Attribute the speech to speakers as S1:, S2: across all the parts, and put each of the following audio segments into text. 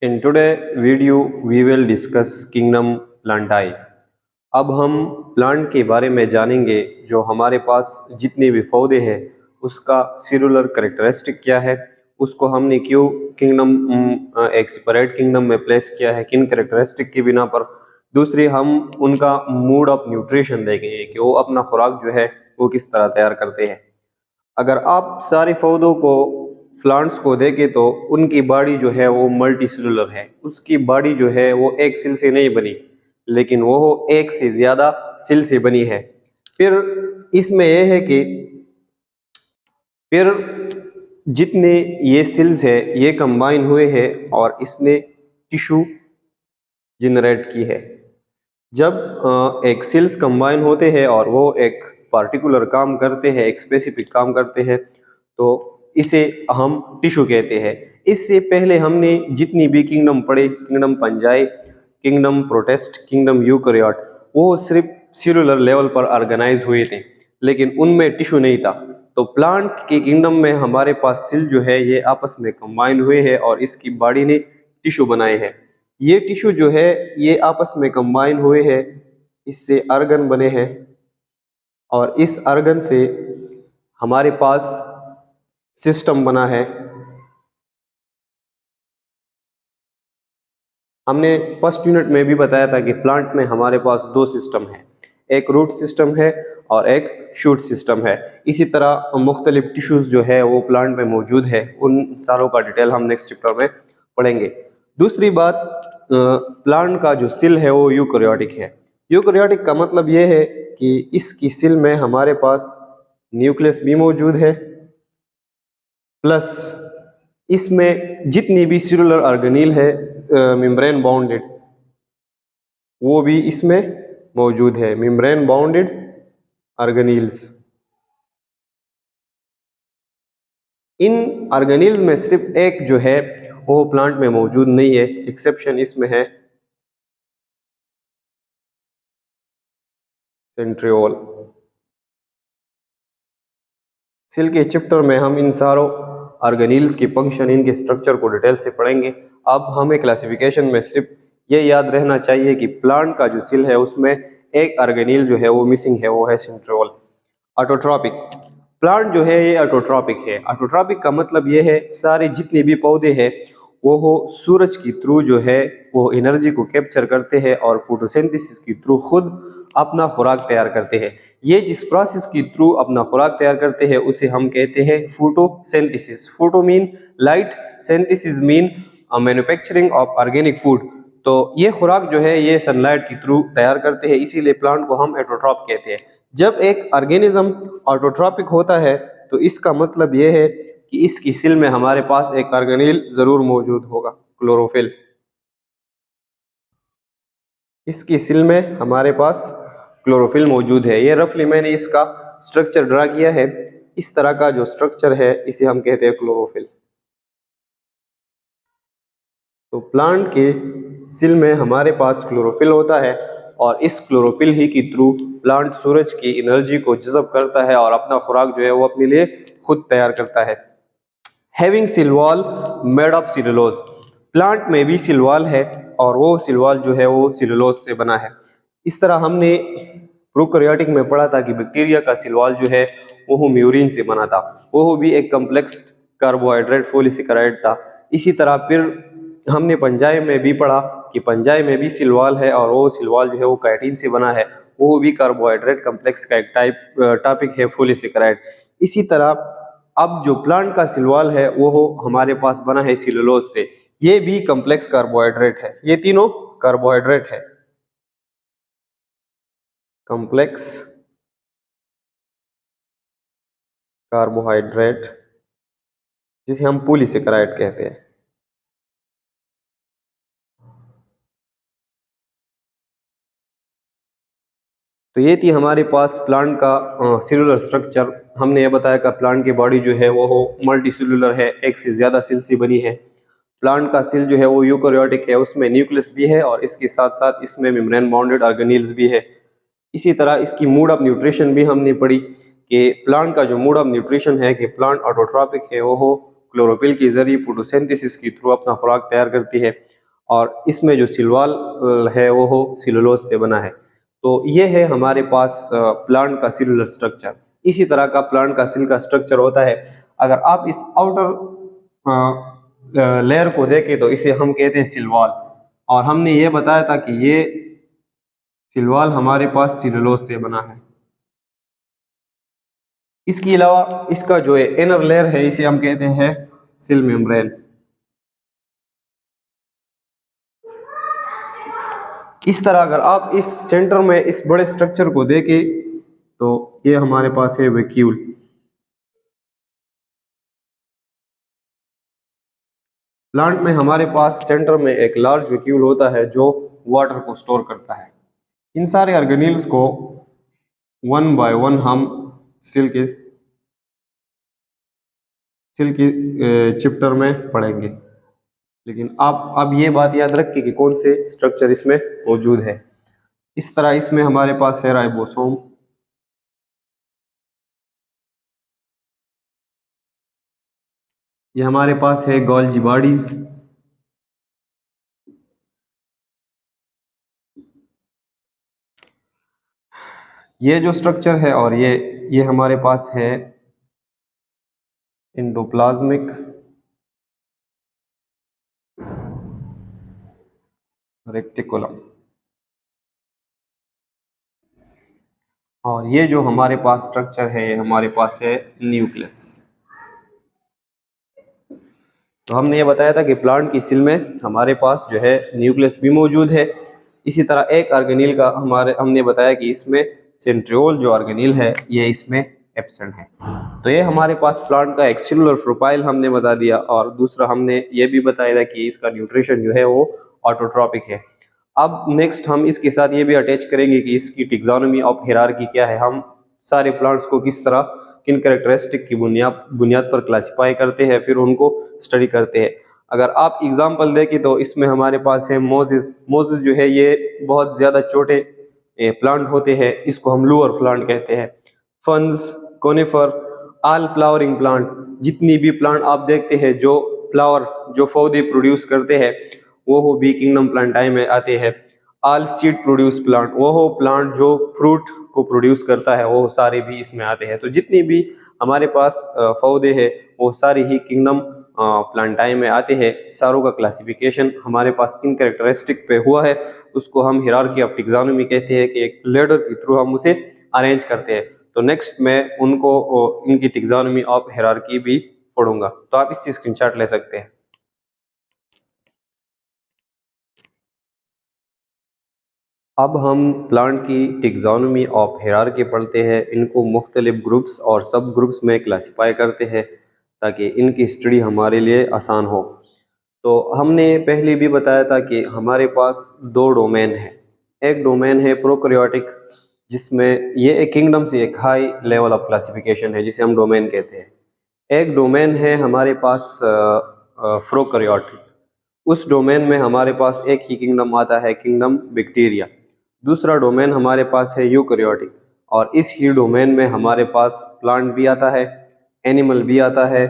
S1: In today video we will discuss kingdom Plantae। अब हम plant के बारे में जानेंगे जो हमारे पास जितने भी पौधे हैं उसका सेलुलर कैरेक्टरिस्टिक क्या है, उसको हमने क्यों किंगडम एक सेपरेट किंगडम में प्लेस किया है, किन कैरेक्टरिस्टिक की बिना पर। दूसरी हम उनका मूड ऑफ न्यूट्रिशन देखेंगे कि वो अपना खुराक जो है वो किस तरह तैयार करते हैं। अगर आप सारे पौधों को प्लांट्स को देखें तो उनकी बॉडी जो है वो मल्टी सेलुलर है। उसकी बॉडी जो है वो एक सेल से नहीं बनी, लेकिन वो एक से ज्यादा सेल से बनी है। फिर इसमें यह है कि फिर जितने ये सेल्स है ये कंबाइन हुए हैं और इसने टिश्यू जनरेट की है। जब एक सेल्स कंबाइन होते हैं और वो एक पार्टिकुलर काम करते हैं, एक स्पेसिफिक काम करते हैं, तो इसे हम टिश्यू कहते हैं। इससे पहले हमने जितनी भी किंगडम पढ़े, किंगडम पंजाई, किंगडम प्रोटेस्ट, किंगडम यूकैरियोट, वो सिर्फ सेलुलर लेवल पर ऑर्गेनाइज हुए थे, लेकिन उनमें टिश्यू नहीं था। तो प्लांट के किंगडम में हमारे पास सेल जो है ये आपस में कंबाइन हुए हैं और इसकी बॉडी ने टिश्यू बनाए हैं। ये टिश्यू जो है ये आपस में कंबाइन हुए हैं, इससे ऑर्गन बने हैं और इस ऑर्गन से हमारे पास सिस्टम बना है। हमने फर्स्ट यूनिट में भी बताया था कि प्लांट में हमारे पास दो सिस्टम है, एक रूट सिस्टम है और एक शूट सिस्टम है। इसी तरह मुख्तलिफ टिश्यूज जो है वो प्लांट में मौजूद है, उन सारों का डिटेल हम नेक्स्ट चैप्टर में पढ़ेंगे। दूसरी बात, प्लांट का जो सेल है वो यूकैरियोटिक है। यूकैरियोटिक का मतलब ये है कि इसकी सेल में हमारे पास न्यूक्लियस भी मौजूद है, प्लस इसमें जितनी भी सेलुलर ऑर्गेनील है मेम्ब्रेन बाउंडेड, वो भी इसमें मौजूद है, मेम्ब्रेन बाउंडेड ऑर्गेनील्स। इन ऑर्गेनील्स में सिर्फ एक जो है वो प्लांट में मौजूद नहीं है, एक्सेप्शन इसमें है सेंट्रियोल। सेल के चैप्टर में हम इन सारों ऑर्गेनील्स की फंक्शन, इनके स्ट्रक्चर को डिटेल से पढ़ेंगे। अब हमें क्लासिफिकेशन में सिर्फ ये याद रहना चाहिए कि प्लांट का जो सेल है उसमें एक ऑर्गेनील जो है वो मिसिंग है, वो है सेंट्रियोल। ऑटोट्रॉपिक प्लांट जो है ये ऑटोट्रॉपिक है। ऑटोट्रॉपिक का मतलब ये है सारे जितने भी पौधे हैं वो सूरज की थ्रू जो है वो एनर्जी को कैप्चर करते हैं और फोटोसिंथेसिस के थ्रू खुद अपना खुराक तैयार करते हैं। ये जिस प्रोसेस के थ्रू अपना खुराक तैयार करते हैं उसे हम कहते हैं photosynthesis. Photo mean light, synthesis mean manufacturing of organic food. तो ये खुराक जो है ये सनलाइट के थ्रू तैयार करते हैं, इसीलिए प्लांट को हम ऑटोट्रॉप कहते हैं। जब एक ऑर्गेनिज्म ऑटोट्रॉपिक होता है तो इसका मतलब यह है कि इसकी सेल में हमारे पास एक ऑर्गेनील जरूर मौजूद होगा, क्लोरोफिल। इसकी सेल में हमारे पास क्लोरोफिल मौजूद है। ये रफली मैंने इसका स्ट्रक्चर ड्रा किया है। इस तरह का जो स्ट्रक्चर है इसे हम कहते हैं क्लोरोफिल। तो प्लांट के सेल में हमारे पास क्लोरोफिल होता है और इस क्लोरोफिल ही के थ्रू प्लांट सूरज की एनर्जी को जज़ब करता है और अपना खुराक जो है वो अपने लिए खुद तैयार करता है। Having cell wall made of cellulose, plant में भी सेल वॉल है और वो सेल वॉल जो है वो सेलुलोज से बना है। इस तरह हमने प्रोकैरियोटिक में पढ़ा था कि बैक्टीरिया का सेल वॉल जो है वो म्यूरिन से बना था, वो भी एक कम्प्लेक्स कार्बोहाइड्रेट पॉलीसेकेराइड था। इसी तरह फिर हमने पंजाई में भी पढ़ा कि पंजाई में भी सेल वॉल है और वो सेल वॉल जो है वो काइटिन से बना है, वो भी कार्बोहाइड्रेट कम्प्लेक्स का एक टॉपिक है, पॉलीसेकेराइड। इसी तरह अब जो प्लांट का सेल वॉल है वो हमारे पास बना है सेलुलोज से, ये भी कम्प्लेक्स कार्बोहाइड्रेट है। ये तीनों कार्बोहाइड्रेट है, कम्प्लेक्स कार्बोहाइड्रेट जिसे हम पॉलीसेकेराइड कहते हैं। तो ये थी हमारे पास प्लांट का सेलुलर स्ट्रक्चर। हमने ये बताया कि प्लांट की बॉडी जो है वो मल्टी सेलुलर है, एक से ज्यादा सेल से बनी है। प्लांट का सेल जो है वो यूकैरियोटिक है, उसमें न्यूक्लियस भी है और इसके साथ साथ इसमें मेम्ब्रेन बाउंडेड ऑर्गेनील्स भी है। इसी तरह इसकी मोड ऑफ न्यूट्रिशन भी हमने पढ़ी कि प्लांट का जो मोड ऑफ न्यूट्रिशन है कि प्लांट ऑटोट्रॉपिक है, वो क्लोरोफिल के जरिए फोटोसिंथेसिस के थ्रू अपना खुराक तैयार करती है और इसमें जो सिल वॉल है वो सेलुलोज से बना है। तो ये है हमारे पास प्लांट का सेलुलर स्ट्रक्चर। इसी तरह का प्लांट का सेल का स्ट्रक्चर होता है। अगर आप इस आउटर लेयर को देखें तो इसे हम कहते हैं सेल वॉल, और हमने ये बताया था कि ये सेल वॉल हमारे पास सेलुलोज से बना है। इसके अलावा इसका जो है इनर लेयर है इसे हम कहते हैं सेल मेम्ब्रेन। इस तरह अगर आप इस सेंटर में इस बड़े स्ट्रक्चर को देखें तो ये हमारे पास है वैक्यूल। प्लांट में हमारे पास सेंटर में एक लार्ज वैक्यूल होता है जो वाटर को स्टोर करता है। इन सारे ऑर्गेनील्स को वन बाय वन हम सेल के चैप्टर में पढ़ेंगे, लेकिन आप अब ये बात याद रखिए कि कौन से स्ट्रक्चर इसमें मौजूद है। इस तरह इसमें हमारे पास है राइबोसोम, ये हमारे पास है गोल्जी बॉडीज, ये जो स्ट्रक्चर है, और ये हमारे पास है एंडोप्लाज्मिक रेक्टिकुलम, और ये जो हमारे पास स्ट्रक्चर है ये हमारे पास है न्यूक्लियस। तो हमने ये बताया था कि प्लांट की सेल में हमारे पास जो है न्यूक्लियस भी मौजूद है। इसी तरह एक ऑर्गेनील का हमने बताया कि इसमें सेंट्रियोल जो ऑर्गेनील है ये इसमें एब्सेंट है। तो ये हमारे पास प्लांट का एक सेलुलर प्रोफाइल हमने बता दिया, और दूसरा हमने ये भी बताया था कि इसका न्यूट्रिशन जो है वो ऑटोट्रॉपिक है। अब नेक्स्ट हम इसके साथ ये भी अटैच करेंगे कि इसकी टैक्सोनॉमी ऑफ हायरार्की क्या है, हम सारे प्लांट्स को किस तरह किन कैरेक्टरिस्टिक की बुनियाद पर क्लासिफाई करते हैं, फिर उनको स्टडी करते हैं। अगर आप एग्जांपल देखें तो इसमें हमारे पास है मोजिस। मोजिस जो है ये बहुत ज़्यादा छोटे प्लांट होते हैं, इसको हम लोअर प्लांट कहते हैं। फंस, कोनिफर, ऑल फ्लावरिंग प्लांट, जितनी भी प्लांट आप देखते हैं जो फ्लावर जो पौधे प्रोड्यूस करते हैं वो बी किंगडम प्लांटाई में आते हैं। ऑल सीड प्रोड्यूस प्लांट, वो प्लांट जो फ्रूट को प्रोड्यूस करता है वो सारे भी इसमें आते हैं। तो जितनी भी हमारे पास पौधे हैं वो सारे ही किंगडम प्लांटाई में आते हैं। सारों का क्लासिफिकेशन हमारे पास किन कैरेक्टरिस्टिक पे हुआ है उसको हम हायरार्की ऑफ टैक्सोनॉमी कहते हैं, कि एक लेडर के थ्रू हम उसे अरेंज करते हैं। तो नेक्स्ट मैं उनको इनकी टैक्सोनॉमी ऑफ हायरार्की भी पढ़ूंगा, तो आप इससे स्क्रीनशॉट ले सकते हैं। अब हम प्लांट की टैक्सोनॉमी ऑफ हायरार्की पढ़ते हैं। इनको मुख्तलिफ ग्रुप्स और सब ग्रुप्स में क्लासिफाई करते हैं ताकि इनकी स्टडी हमारे लिए आसान हो। तो हमने पहले भी बताया था कि हमारे पास दो डोमेन है। एक डोमेन है प्रोकैरियोटिक, जिसमें ये एक किंगडम से एक हाई लेवल ऑफ क्लासिफिकेशन है जिसे हम डोमेन कहते हैं। एक डोमेन है हमारे पास प्रोकैरियोटिक, उस डोमेन में हमारे पास एक ही किंगडम आता है, किंगडम बैक्टीरिया। दूसरा डोमेन हमारे पास है यूकैरियोटिक, और इस ही डोमेन में हमारे पास प्लांट भी आता है, एनिमल भी आता है,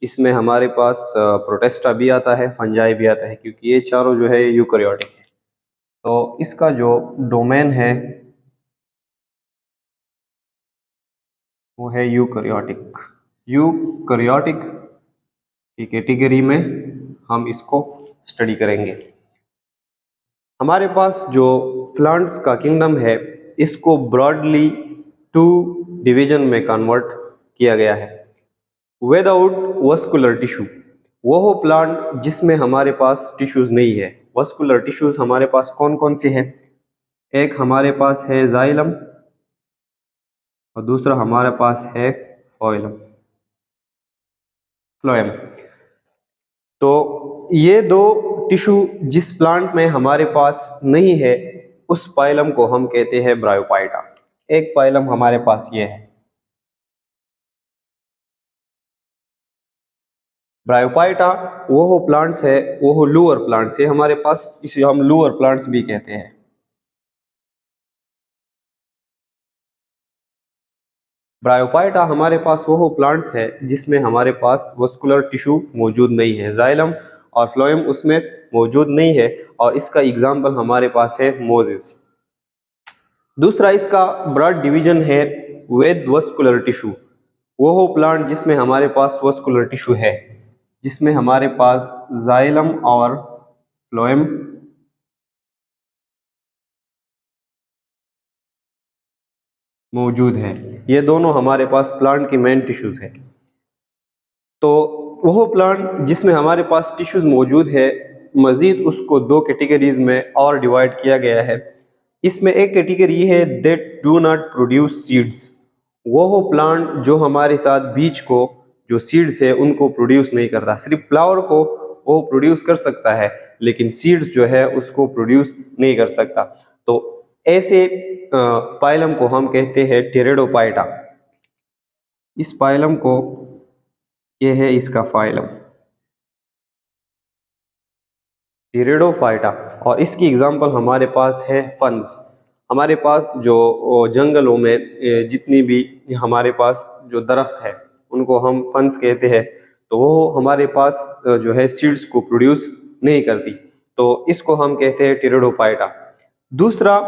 S1: इसमें हमारे पास प्रोटेस्टा भी आता है, फंजाई भी आता है, क्योंकि ये चारों जो है यूकैरियोटिक है। तो इसका जो डोमेन है वो है यूकैरियोटिक। यूकैरियोटिक की कैटेगरी में हम इसको स्टडी करेंगे। हमारे पास जो प्लांट्स का किंगडम है इसको ब्रॉडली टू डिवीजन में कन्वर्ट किया गया है। विदाउट वस्कुलर टिश्यू, वो हो प्लांट जिसमें हमारे पास टिश्यूज नहीं है। वस्कुलर टिश्यूज हमारे पास कौन कौन से हैं? एक हमारे पास है जाइलम और दूसरा हमारे पास है फ्लोएम। तो ये दो टिश्यू जिस प्लांट में हमारे पास नहीं है उस पाइलम को हम कहते हैं ब्रायोफाइटा। एक पाइलम हमारे पास ये है। ब्रायोफाइटा वो हो प्लांट्स है, वो हो लोअर प्लांट्स है हमारे पास, इसे हम लोअर प्लांट्स भी कहते हैं। ब्रायोफाइटा हमारे पास वो हो प्लांट्स है जिसमें हमारे पास वस्कुलर टिश्यू मौजूद नहीं है। जाइलम और फ्लोएम उसमें मौजूद नहीं है, और इसका एग्जाम्पल हमारे पास है मोजेस। दूसरा इसका ब्रॉड डिवीजन है विद वस्कुलर टिश्यू। वो हो प्लांट जिसमें हमारे पास वस्कुलर टिश्यू है, जिसमें हमारे पास जाइलम और फ्लोएम मौजूद है। ये दोनों हमारे पास प्लांट के मेन टिश्यूज है। तो वो प्लांट जिसमें हमारे पास टिश्यूज मौजूद है, मजीद उसको दो कैटेगरीज में और डिवाइड किया गया है। इसमें एक कैटेगरी है that do not produce seeds. वो हो प्लांट जो हमारे साथ बीज को, जो सीड्स है उनको प्रोड्यूस नहीं करता। सिर्फ फ्लावर को वो प्रोड्यूस कर सकता है, लेकिन सीड्स जो है उसको प्रोड्यूस नहीं कर सकता। तो ऐसे पाइलम को हम कहते हैं टेरेडोपाइटा। इस पाइलम को, ये है इसका फाइलम टेरेडोफाइटा, और इसकी एग्जांपल हमारे पास है फंस। हमारे पास जो जंगलों में जितनी भी हमारे पास जो दरख्त है उनको हम फंस कहते हैं। तो वो हमारे पास जो है सीड्स को प्रोड्यूस नहीं करती, तो इसको हम कहते हैं टेरेडोफाइटा। दूसरा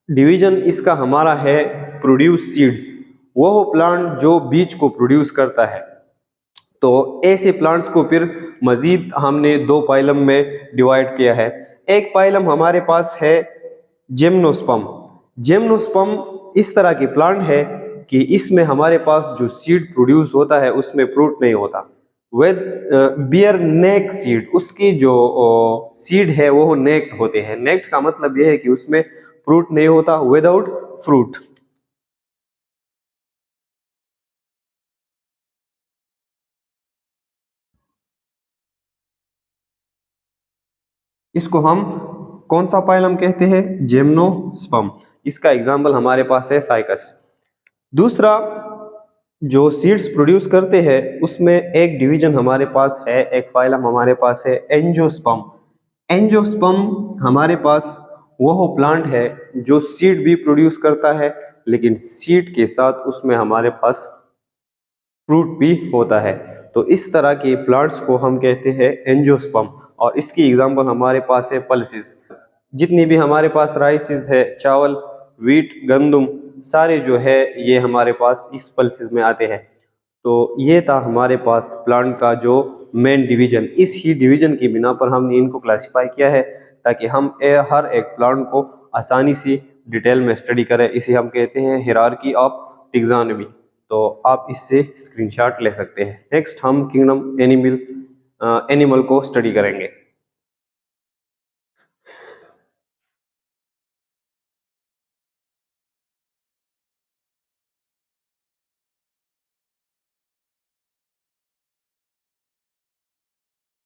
S1: डिवीजन इसका हमारा है प्रोड्यूस सीड्स। वो प्लांट जो बीज को प्रोड्यूस करता है। तो ऐसे प्लांट्स को फिर मजीद हमने दो पाइलम में डिवाइड किया है। एक पाइलम हमारे पास है जिम्नोस्पर्म। जिम्नोस्पर्म इस तरह की प्लांट है कि इसमें हमारे पास जो सीड प्रोड्यूस होता है उसमें फ्रूट नहीं होता। विद बियर नेक सीड, उसकी जो सीड है वो नेक्ड होते हैं। नेक्ड का मतलब यह है कि उसमें फ्रूट नहीं होता, विदाउट फ्रूट। इसको हम कौन सा पाइलम कहते हैं? जिम्नोस्पर्म। इसका एग्जाम्पल हमारे पास है साइकस। दूसरा जो सीड्स प्रोड्यूस करते हैं उसमें एक डिवीजन हमारे पास है, एक फाइलम हमारे पास है एंजियोस्पर्म। एंजियोस्पर्म हमारे पास वह प्लांट है जो सीड भी प्रोड्यूस करता है, लेकिन सीड के साथ उसमें हमारे पास फ्रूट भी होता है। तो इस तरह के प्लांट्स को हम कहते हैं एंजियोस्पर्म, और इसकी एग्जांपल हमारे पास है पल्सेस। जितनी भी हमारे पास राइसेस है, चावल, व्हीट, गंदम, सारे जो है ये हमारे पास इस पल्सेस में आते हैं। तो ये था हमारे पास प्लांट का जो मेन डिवीजन। इस ही डिवीजन की बिना पर हमने इनको क्लासिफाई किया है, ताकि हम हर एक प्लांट को आसानी से डिटेल में स्टडी करें। इसे हम कहते हैं हायरार्की ऑफ टैक्सोनॉमी। तो आप इससे स्क्रीनशॉट ले सकते हैं। नेक्स्ट हम किंगडम एनिमल को स्टडी करेंगे।